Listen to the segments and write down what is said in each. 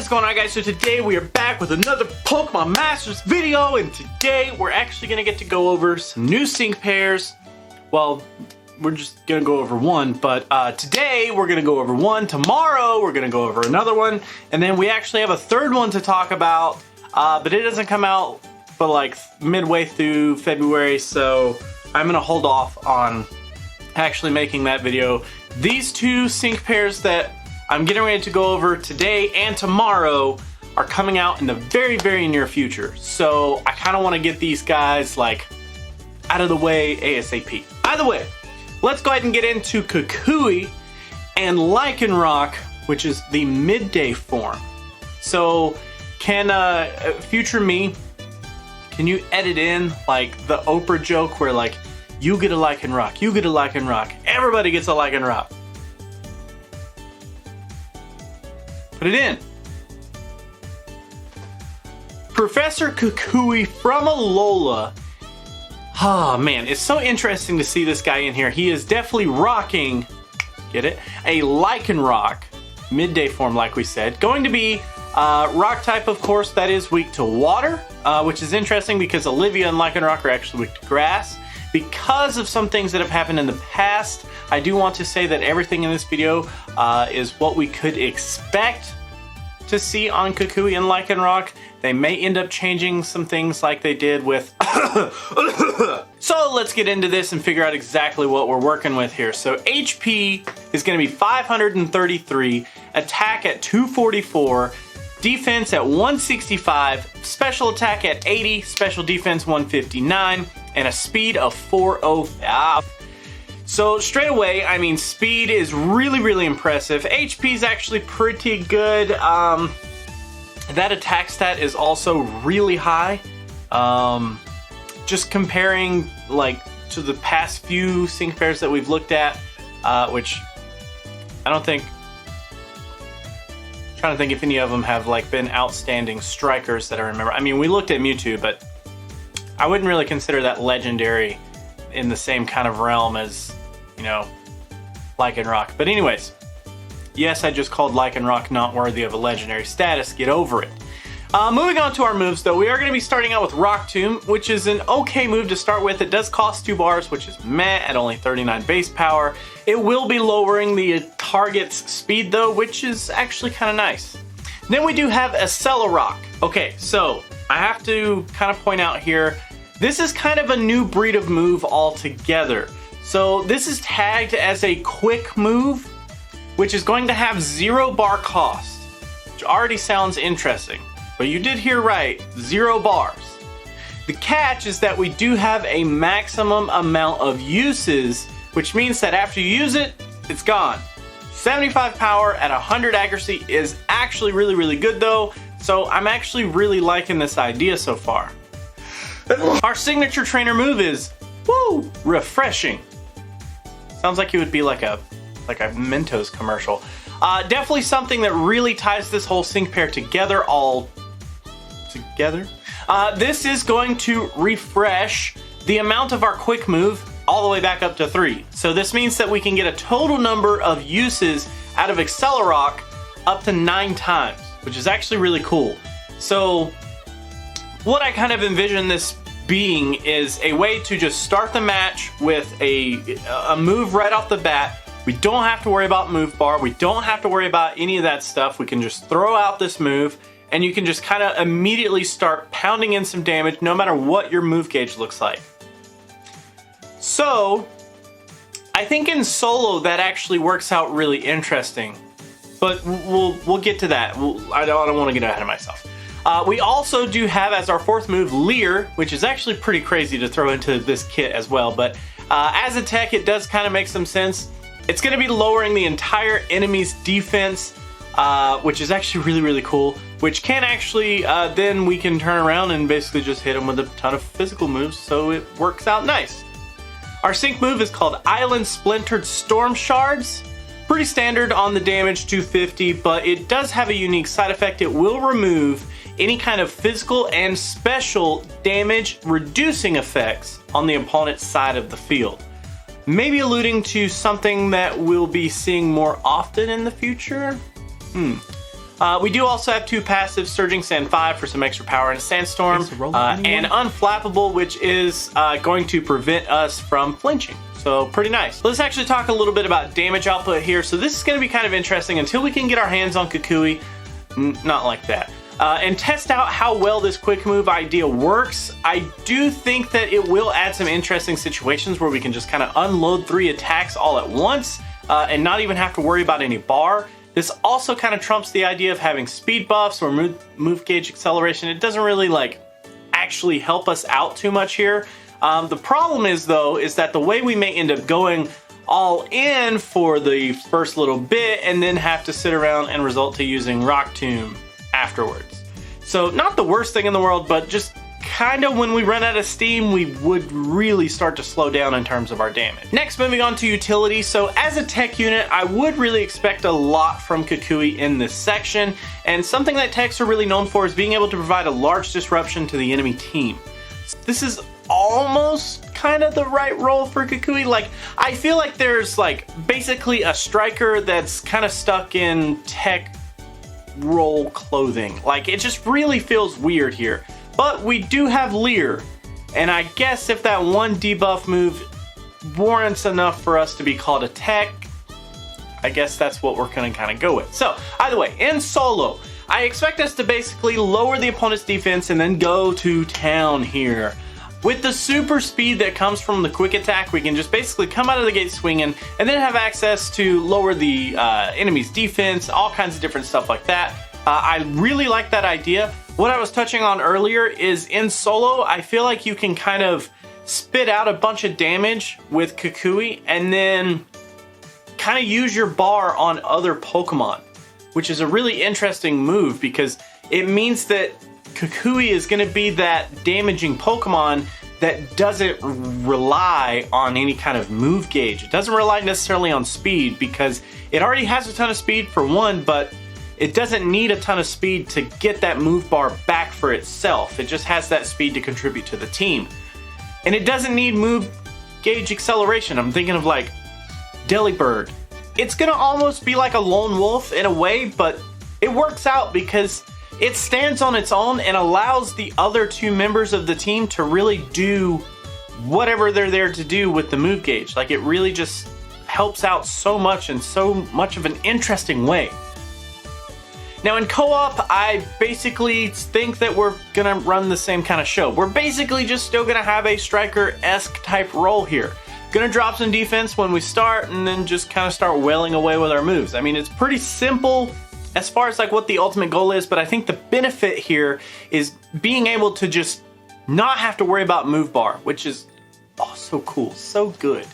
is going on, guys? So today we are back with another Pokemon Masters video, and today we're actually going to get to go over some new sync pairs. Well, we're just going to go over one, but today we're going to go over one. Tomorrow we're going to go over another one, and then we actually have a third one to talk about, but it doesn't come out but like midway through February, so I'm going to hold off on actually making that video. These two sync pairs that I'm getting ready to go over today and tomorrow are coming out in the very, very near future. So I kind of want to get these guys like out of the way ASAP. Either way, let's go ahead and get into Kukui and Lycanroc, which is the Midday form. So can future me, can you edit in like the Oprah joke where like you get a Lycanroc, you get a Lycanroc, everybody gets a Lycanroc? Put it in. Professor Kukui from Alola. Oh man, it's so interesting to see this guy in here. He is definitely rocking, get it? A Lycanroc, Midday form like we said. Going to be rock type, of course, that is weak to water, which is interesting because Olivia and Lycanroc are actually weak to grass. Because of some things that have happened in the past, I do want to say that everything in this video is what we could expect to see on Kukui and Lycanroc. They may end up changing some things like they did with... So let's get into this and figure out exactly what we're working with here. So HP is going to be 533, attack at 244, defense at 165, special attack at 80, special defense 159, and a speed of 405. So straight away, I mean, speed is really, really impressive. HP is actually pretty good. That attack stat is also really high. Just comparing like to the past few sync pairs that we've looked at, which I don't think, trying to think if any of them have like been outstanding strikers that I remember. I mean, we looked at Mewtwo, but I wouldn't really consider that legendary in the same kind of realm as, you know, Lycanroc. But anyways, yes, I just called Lycanroc not worthy of a legendary status. Get over it. Moving on to our moves, though, we are going to be starting out with Rock Tomb, which is an okay move to start with. It does cost 2 bars, which is meh at only 39 base power. It will be lowering the target's speed, though, which is actually kind of nice. Then we do have Accelerock. Okay, so I have to kind of point out here, this is kind of a new breed of move altogether. So this is tagged as a quick move, which is going to have 0 bar cost, which already sounds interesting. But you did hear right, 0 bars. The catch is that we do have a maximum amount of uses, which means that after you use it, it's gone. 75 power at 100 accuracy is actually really, really good though. So I'm actually really liking this idea so far. Our signature trainer move is, woo, refreshing. Sounds like it would be like a Mentos commercial. Definitely something that really ties this whole sync pair together all together. This is going to refresh the amount of our quick move all the way back up to 3. So this means that we can get a total number of uses out of Accelerock up to 9 times, which is actually really cool. So what I kind of envision this being is a way to just start the match with a move right off the bat. We don't have to worry about move bar. We don't have to worry about any of that stuff. We can just throw out this move and you can just kind of immediately start pounding in some damage no matter what your move gauge looks like. So I think in solo that actually works out really interesting, but we'll get to that. I don't want to get ahead of myself. We also do have as our 4th move Leer, which is actually pretty crazy to throw into this kit as well, but as a tech it does kind of make some sense. It's going to be lowering the entire enemy's defense, which is actually really, really cool, which can actually, then we can turn around and basically just hit them with a ton of physical moves, so it works out nice. Our sync move is called Island Splintered Storm Shards. Pretty standard on the damage, 250, but it does have a unique side effect. It will remove any kind of physical and special damage reducing effects on the opponent's side of the field. Maybe alluding to something that we'll be seeing more often in the future? We do also have 2 passives, Surging Sand 5 for some extra power and Sandstorm, and Unflappable, which is going to prevent us from flinching. So pretty nice. Let's actually talk a little bit about damage output here. So this is going to be kind of interesting until we can get our hands on Kukui. Not like that. And test out how well this quick move idea works. I do think that it will add some interesting situations where we can just kind of unload 3 attacks all at once and not even have to worry about any bar. This also kind of trumps the idea of having speed buffs or move gauge acceleration. It doesn't really like actually help us out too much here. The problem is though, is that the way we may end up going all in for the first little bit and then have to sit around and result to using Rock Tomb afterwards. So not the worst thing in the world, but just kind of when we run out of steam, we would really start to slow down in terms of our damage. Next, moving on to utility. So as a tech unit, I would really expect a lot from Kukui in this section, and something that techs are really known for is being able to provide a large disruption to the enemy team. This is almost kind of the right role for Kukui. Like, I feel like there's like basically a striker that's kind of stuck in tech role clothing. Like, it just really feels weird here. But we do have Leer, and I guess if that one debuff move warrants enough for us to be called a tech, I guess that's what we're gonna kind of go with. So either way, in solo, I expect us to basically lower the opponent's defense and then go to town here. With the super speed that comes from the quick attack, we can just basically come out of the gate swinging and then have access to lower the enemy's defense, all kinds of different stuff like that. I really like that idea. What I was touching on earlier is in solo, I feel like you can kind of spit out a bunch of damage with Kukui and then kind of use your bar on other Pokemon, which is a really interesting move because it means that Kukui is going to be that damaging Pokemon that doesn't rely on any kind of move gauge. It doesn't rely necessarily on speed because it already has a ton of speed for one, but it doesn't need a ton of speed to get that move bar back for itself. It just has that speed to contribute to the team. And it doesn't need move gauge acceleration. I'm thinking of like Delibird. It's gonna almost be like a lone wolf in a way, but it works out because it stands on its own and allows the other 2 members of the team to really do whatever they're there to do with the move gauge. Like, it really just helps out so much in so much of an interesting way. Now in co-op, I basically think that we're gonna run the same kind of show. We're basically just still gonna have a striker-esque type role here. Gonna drop some defense when we start and then just kind of start wailing away with our moves. I mean, it's pretty simple as far as like what the ultimate goal is, but I think the benefit here is being able to just not have to worry about move bar, which is oh so cool, so good.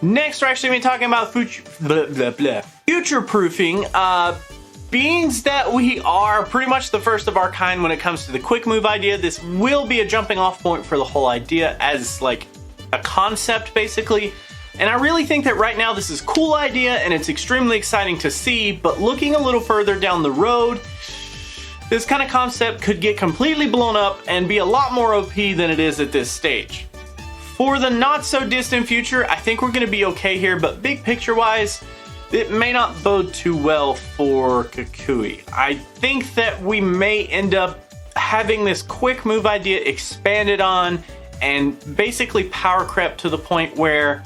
Next, we're actually gonna be talking about future-proofing. Beings that we are pretty much the first of our kind when it comes to the quick move idea, this will be a jumping off point for the whole idea as like a concept basically. And I really think that right now this is a cool idea and it's extremely exciting to see, but looking a little further down the road, this kind of concept could get completely blown up and be a lot more OP than it is at this stage. For the not so distant future, I think we're gonna be okay here, but big picture wise, it may not bode too well for Kukui. I think that we may end up having this quick move idea expanded on and basically power crept to the point where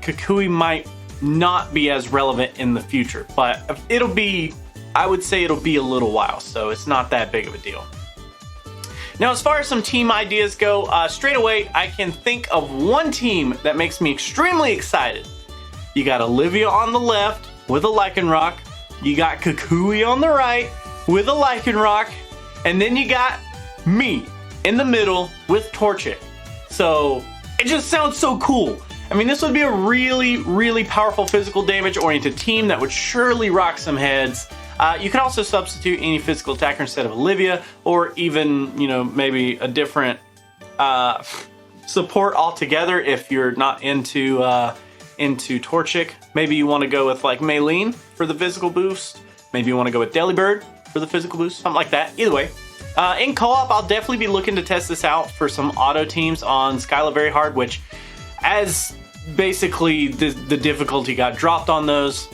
Kukui might not be as relevant in the future. But it'll be, I would say it'll be a little while, so it's not that big of a deal. Now, as far as some team ideas go, straight away, I can think of one team that makes me extremely excited. You got Olivia on the left with a Lycanroc. You got Kukui on the right with a Lycanroc. And then you got me in the middle with Torchic. So it just sounds so cool. I mean, this would be a really, really powerful physical damage oriented team that would surely rock some heads. You could also substitute any physical attacker instead of Olivia, or even, you know, maybe a different support altogether if you're not into Torchic. Maybe you want to go with like Maylene for the physical boost. Maybe you want to go with Delibird for the physical boost, something like that. Either way, in co-op, I'll definitely be looking to test this out for some auto teams on Skyla Very Hard, which as basically the difficulty got dropped on those,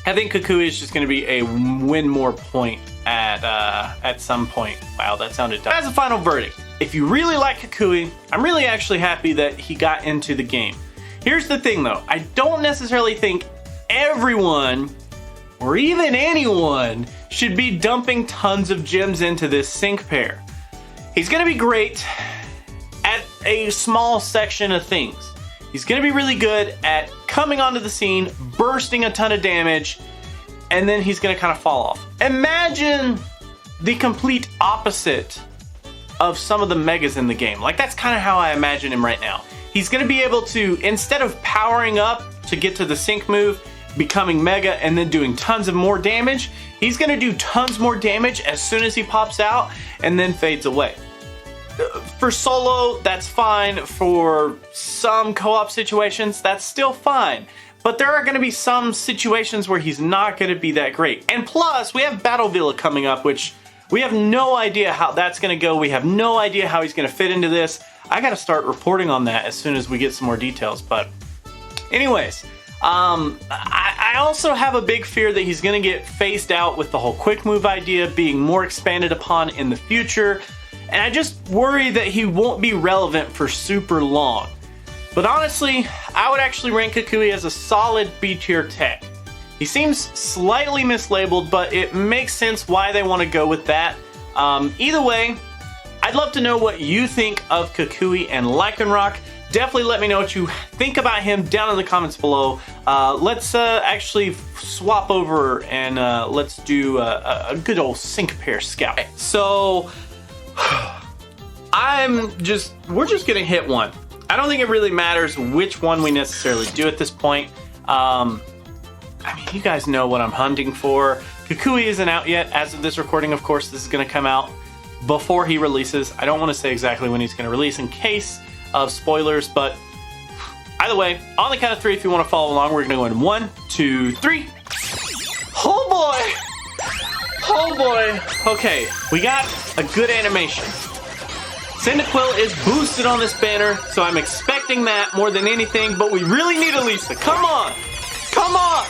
I think Kukui is just going to be a win more point at some point. Wow, that sounded dumb. As a final verdict, if you really like Kukui, I'm really actually happy that he got into the game. Here's the thing though, I don't necessarily think everyone or even anyone should be dumping tons of gems into this sync pair. He's going to be great at a small section of things. He's going to be really good at coming onto the scene, bursting a ton of damage, and then he's going to kind of fall off. Imagine the complete opposite of some of the megas in the game. Like, that's kind of how I imagine him right now. He's going to be able to, instead of powering up to get to the sync move, becoming mega and then doing tons of more damage, he's going to do tons more damage as soon as he pops out and then fades away. For solo, that's fine. For some co-op situations, that's still fine. But there are going to be some situations where he's not going to be that great. And plus, we have Battle Villa coming up, which we have no idea how that's going to go. We have no idea how he's going to fit into this. I got to start reporting on that as soon as we get some more details. But anyways, I also have a big fear that he's going to get phased out with the whole quick move idea being more expanded upon in the future. And I just worry that he won't be relevant for super long. But honestly, I would actually rank Kukui as a solid B tier tech. He seems slightly mislabeled, but it makes sense why they want to go with that. Either way, I'd love to know what you think of Kukui and Lycanroc. Definitely let me know what you think about him down in the comments below. Let's actually swap over and let's do a good old sync pair scout. So we're just gonna hit one. I don't think it really matters which one we necessarily do at this point. I mean, you guys know what I'm hunting for. Kukui isn't out yet as of this recording. Of course, this is gonna come out before he releases. I don't want to say exactly when he's gonna release in case of spoilers, but either way, on the count of 3, if you want to follow along, we're gonna go in 1, 2, 3. Oh boy! Oh boy! Okay, we got a good animation. Cyndaquil is boosted on this banner, so I'm expecting that more than anything, but we really need Elisa. Come on! Come on!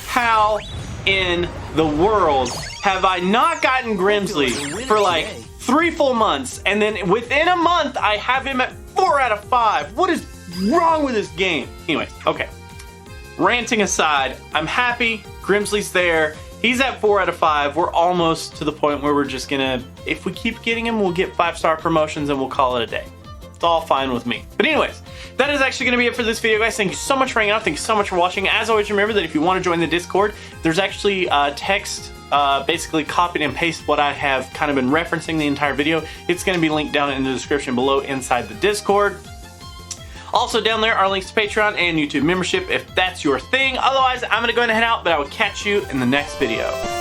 How in the world have I not gotten Grimsley for like 3 full months, and then within a month I have him at 4 out of 5? What is wrong with this game? Anyway, okay. Ranting aside, I'm happy Grimsley's there. He's at 4 out of 5. We're almost to the point where we're just gonna, if we keep getting him, we'll get 5-star promotions and we'll call it a day. It's all fine with me. But anyways, that is actually gonna be it for this video, guys. Thank you so much for hanging out. Thank you so much for watching. As always, remember that if you want to join the Discord, there's actually text, basically copied and pasted what I have kind of been referencing the entire video. It's gonna be linked down in the description below inside the Discord. Also down there are links to Patreon and YouTube membership if that's your thing. Otherwise, I'm gonna go ahead and head out, but I will catch you in the next video.